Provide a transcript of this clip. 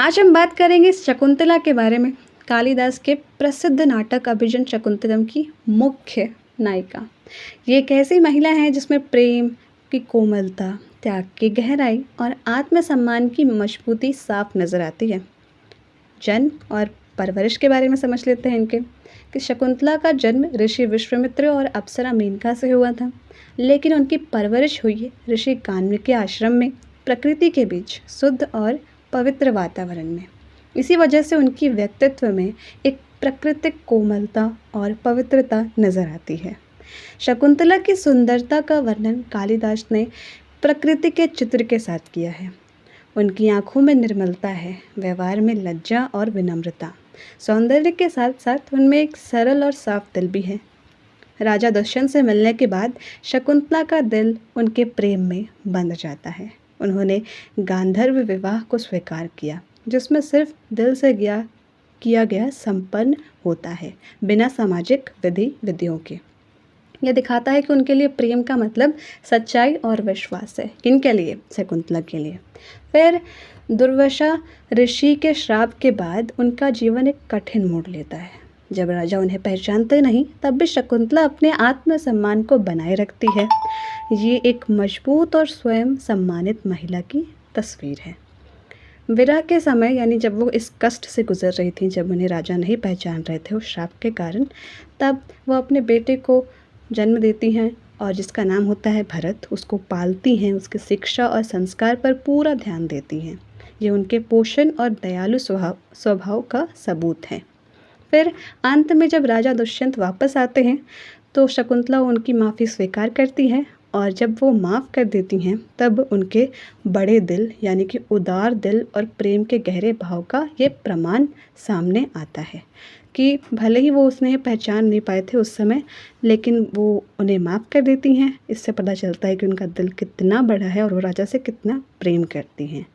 आज हम बात करेंगे शकुंतला के बारे में। कालिदास के प्रसिद्ध नाटक अभिजन शकुंतलम की मुख्य नायिका। ये एक ऐसी महिला है जिसमें प्रेम की कोमलता, त्याग की गहराई और आत्मसम्मान की मजबूती साफ नजर आती है। जन्म और परवरिश के बारे में समझ लेते हैं इनके कि शकुंतला का जन्म ऋषि विश्वामित्र और अप्सरा मेनका से हुआ था, लेकिन उनकी परवरिश हुई ऋषि कान्विके आश्रम में, प्रकृति के बीच शुद्ध और पवित्र वातावरण में। इसी वजह से उनकी व्यक्तित्व में एक प्राकृतिक कोमलता और पवित्रता नजर आती है। शकुंतला की सुंदरता का वर्णन कालिदास ने प्रकृति के चित्र के साथ किया है। उनकी आंखों में निर्मलता है, व्यवहार में लज्जा और विनम्रता। सौंदर्य के साथ साथ उनमें एक सरल और साफ दिल भी है। राजा दुष्यंत से मिलने के बाद शकुंतला का दिल उनके प्रेम में बंध जाता है। उन्होंने गांधर्व विवाह को स्वीकार किया, जिसमें सिर्फ दिल से किया गया संपन्न होता है, बिना सामाजिक विधियों के। यह दिखाता है कि उनके लिए प्रेम का मतलब सच्चाई और विश्वास है। किनके लिए? शकुंतला के लिए। फिर दुर्वासा ऋषि के श्राप के बाद उनका जीवन एक कठिन मोड़ लेता है। जब राजा उन्हें पहचानते नहीं, तब भी शकुंतला अपने आत्मसम्मान को बनाए रखती है। ये एक मजबूत और स्वयं सम्मानित महिला की तस्वीर है। विरह के समय, यानी जब वो इस कष्ट से गुजर रही थी, जब उन्हें राजा नहीं पहचान रहे थे उस श्राप के कारण, तब वो अपने बेटे को जन्म देती हैं और जिसका नाम होता है भरत। उसको पालती हैं, उसकी शिक्षा और संस्कार पर पूरा ध्यान देती हैं। ये उनके पोषण और दयालु स्वभाव का सबूत है। फिर अंत में जब राजा दुष्यंत वापस आते हैं तो शकुंतला उनकी माफ़ी स्वीकार करती है, और जब वो माफ़ कर देती हैं तब उनके बड़े दिल, यानी कि उदार दिल और प्रेम के गहरे भाव का ये प्रमाण सामने आता है कि भले ही वो उसने पहचान नहीं पाए थे उस समय, लेकिन वो उन्हें माफ़ कर देती हैं। इससे पता चलता है कि उनका दिल कितना बड़ा है और वो राजा से कितना प्रेम करती हैं।